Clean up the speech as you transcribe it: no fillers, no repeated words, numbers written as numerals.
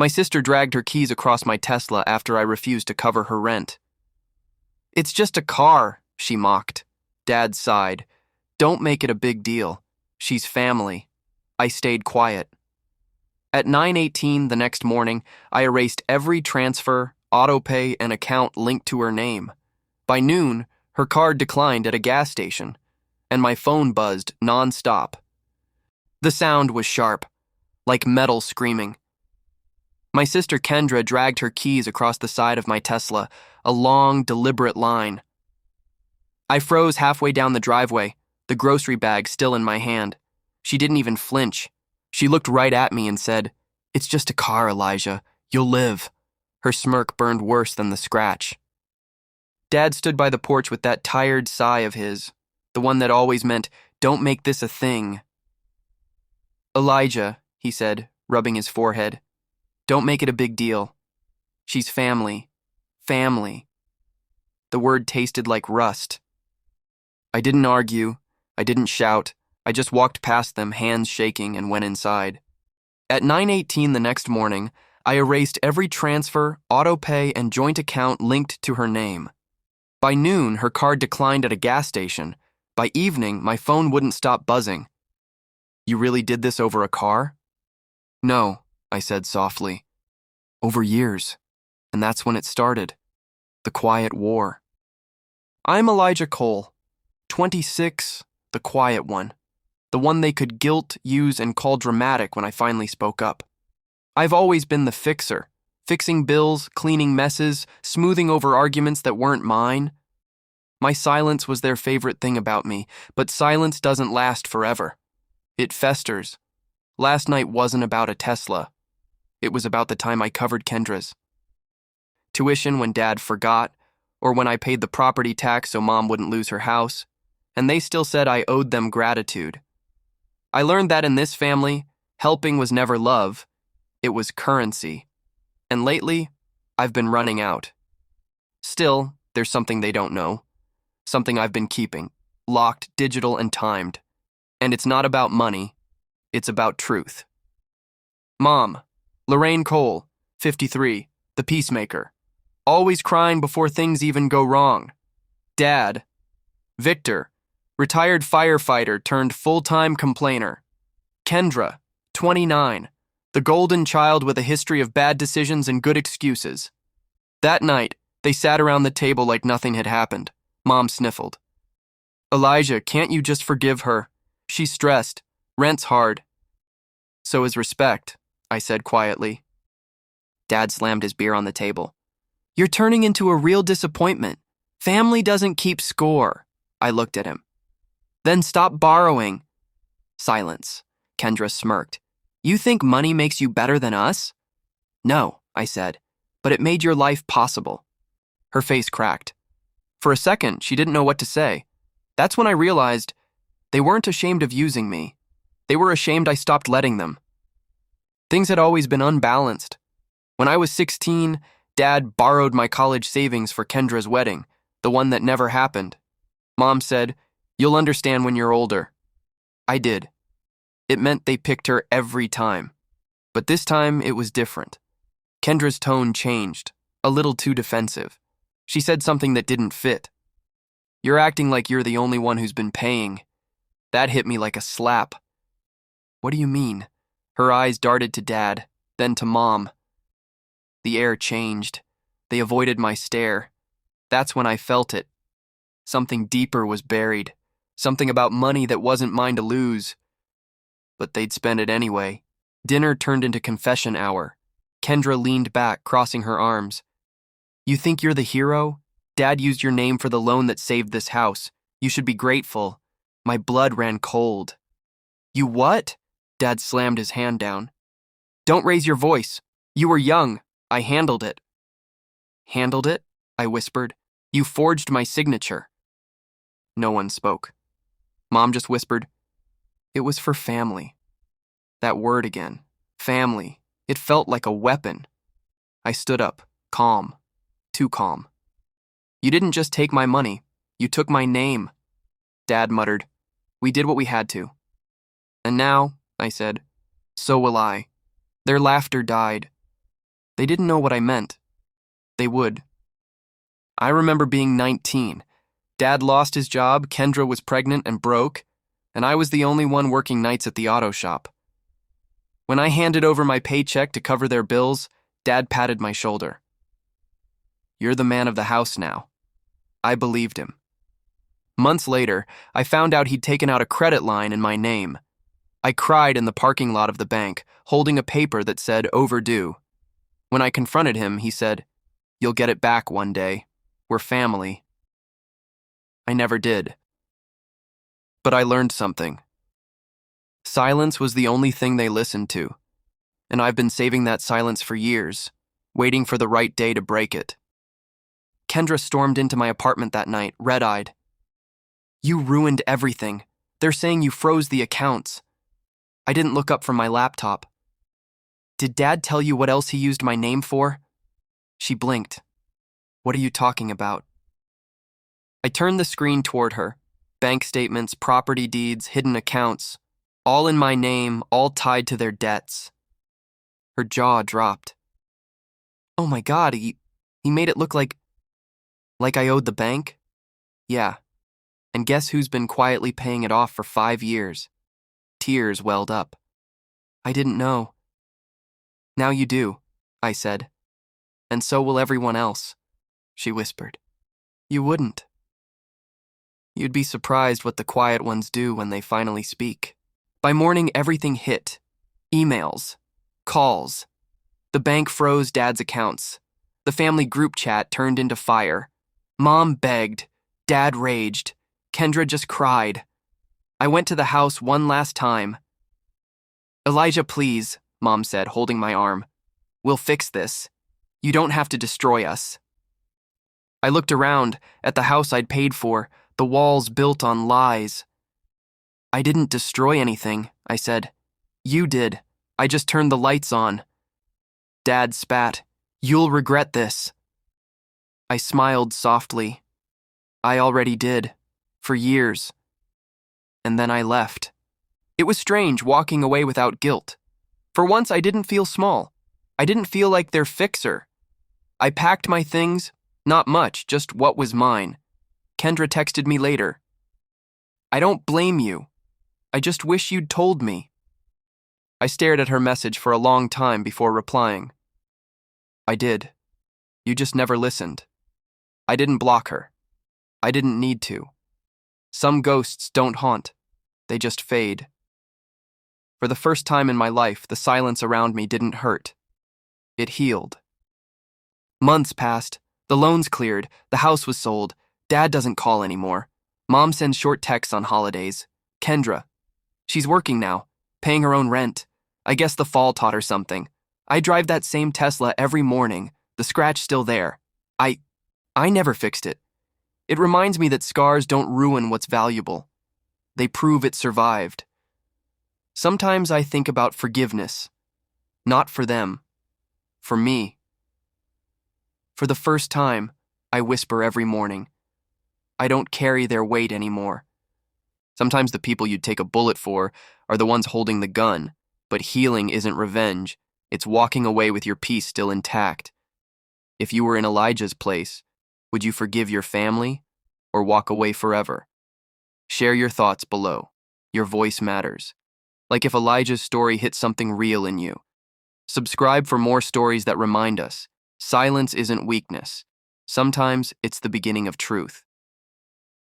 My sister dragged her keys across my Tesla after I refused to cover her rent. "It's just a car," she mocked. Dad sighed. "Don't make it a big deal. She's family." I stayed quiet. At 9:18 the next morning, I erased every transfer, autopay, and account linked to her name. By noon, her card declined at a gas station, and my phone buzzed nonstop. The sound was sharp, like metal screaming. My sister Kendra dragged her keys across the side of my Tesla, a long, deliberate line. I froze halfway down the driveway, the grocery bag still in my hand. She didn't even flinch. She looked right at me and said, "It's just a car, Elijah. You'll live." Her smirk burned worse than the scratch. Dad stood by the porch with that tired sigh of his, the one that always meant, "Don't make this a thing." "Elijah," he said, rubbing his forehead, "don't make it a big deal. She's family. Family." The word tasted like rust. I didn't argue. I didn't shout. I just walked past them, hands shaking, and went inside. At 9:18 the next morning, I erased every transfer, autopay, and joint account linked to her name. By noon, her card declined at a gas station. By evening, my phone wouldn't stop buzzing. "You really did this over a car?" "No," I said softly. "Over years. And that's when it started. The quiet war." I'm Elijah Cole, 26, the quiet one. The one they could guilt, use, and call dramatic when I finally spoke up. I've always been the fixer, fixing bills, cleaning messes, smoothing over arguments that weren't mine. My silence was their favorite thing about me, but silence doesn't last forever. It festers. Last night wasn't about a Tesla. It was about the time I covered Kendra's tuition when Dad forgot, or when I paid the property tax so Mom wouldn't lose her house, and they still said I owed them gratitude. I learned that in this family, helping was never love, it was currency. And lately, I've been running out. Still, there's something they don't know. Something I've been keeping, locked, digital, and timed. And it's not about money, it's about truth. Mom, Lorraine Cole, 53, the peacemaker. Always crying before things even go wrong. Dad, Victor, retired firefighter turned full-time complainer. Kendra, 29, the golden child with a history of bad decisions and good excuses. That night, they sat around the table like nothing had happened. Mom sniffled. "Elijah, can't you just forgive her? She's stressed. Rent's hard." "So is respect," I said quietly. Dad slammed his beer on the table. "You're turning into a real disappointment. Family doesn't keep score." I looked at him. "Then stop borrowing." Silence. Kendra smirked. "You think money makes you better than us?" "No," I said, "but it made your life possible." Her face cracked. For a second, she didn't know what to say. That's when I realized they weren't ashamed of using me. They were ashamed I stopped letting them. Things had always been unbalanced. When I was 16, Dad borrowed my college savings for Kendra's wedding, the one that never happened. Mom said, "You'll understand when you're older." I did. It meant they picked her every time. But this time, it was different. Kendra's tone changed, a little too defensive. She said something that didn't fit. "You're acting like you're the only one who's been paying." That hit me like a slap. "What do you mean?" Her eyes darted to Dad, then to Mom. The air changed. They avoided my stare. That's when I felt it. Something deeper was buried. Something about money that wasn't mine to lose. But they'd spend it anyway. Dinner turned into confession hour. Kendra leaned back, crossing her arms. "You think you're the hero? Dad used your name for the loan that saved this house. You should be grateful." My blood ran cold. "You what?" Dad slammed his hand down. "Don't raise your voice. You were young. I handled it." "Handled it?" I whispered. "You forged my signature." No one spoke. Mom just whispered, "It was for family." That word again. Family. It felt like a weapon. I stood up, calm. Too calm. "You didn't just take my money. You took my name." Dad muttered, "We did what we had to." "And now," I said, "so will I." Their laughter died. They didn't know what I meant. They would. I remember being 19. Dad lost his job, Kendra was pregnant and broke, and I was the only one working nights at the auto shop. When I handed over my paycheck to cover their bills, Dad patted my shoulder. "You're the man of the house now." I believed him. Months later, I found out he'd taken out a credit line in my name. I cried in the parking lot of the bank, holding a paper that said overdue. When I confronted him, he said, "You'll get it back one day. We're family." I never did. But I learned something. Silence was the only thing they listened to, and I've been saving that silence for years, waiting for the right day to break it. Kendra stormed into my apartment that night, red-eyed. "You ruined everything. They're saying you froze the accounts." I didn't look up from my laptop. "Did Dad tell you what else he used my name for?" She blinked. "What are you talking about?" I turned the screen toward her. Bank statements, property deeds, hidden accounts, all in my name, all tied to their debts. Her jaw dropped. "Oh my God, he made it look like I owed the bank?" "Yeah. And guess who's been quietly paying it off for 5 years? Tears welled up. "I didn't know." "Now you do," I said. "And so will everyone else," she whispered. "You wouldn't. You'd be surprised what the quiet ones do when they finally speak." By morning, everything hit. Emails. Calls. The bank froze Dad's accounts. The family group chat turned into fire. Mom begged. Dad raged. Kendra just cried. I went to the house one last time. "Elijah, please," Mom said, holding my arm. "We'll fix this. You don't have to destroy us." I looked around at the house I'd paid for, the walls built on lies. "I didn't destroy anything," I said. "You did. I just turned the lights on." Dad spat. "You'll regret this." I smiled softly. I already did. For years. And then I left. It was strange walking away without guilt. For once, I didn't feel small. I didn't feel like their fixer. I packed my things, not much, just what was mine. Kendra texted me later. "I don't blame you. I just wish you'd told me." I stared at her message for a long time before replying. "I did. You just never listened." I didn't block her. I didn't need to. Some ghosts don't haunt. They just fade. For the first time in my life, the silence around me didn't hurt. It healed. Months passed. The loans cleared. The house was sold. Dad doesn't call anymore. Mom sends short texts on holidays. Kendra. She's working now, paying her own rent. I guess the fall taught her something. I drive that same Tesla every morning. The scratch still there. I never fixed it. It reminds me that scars don't ruin what's valuable. They prove it survived. Sometimes I think about forgiveness. Not for them. For me. For the first time, I whisper every morning. I don't carry their weight anymore. Sometimes the people you'd take a bullet for are the ones holding the gun, but healing isn't revenge. It's walking away with your peace still intact. If you were in Elijah's place, would you forgive your family or walk away forever? Share your thoughts below. Your voice matters. Like if Elijah's story hit something real in you. Subscribe for more stories that remind us silence isn't weakness. Sometimes it's the beginning of truth.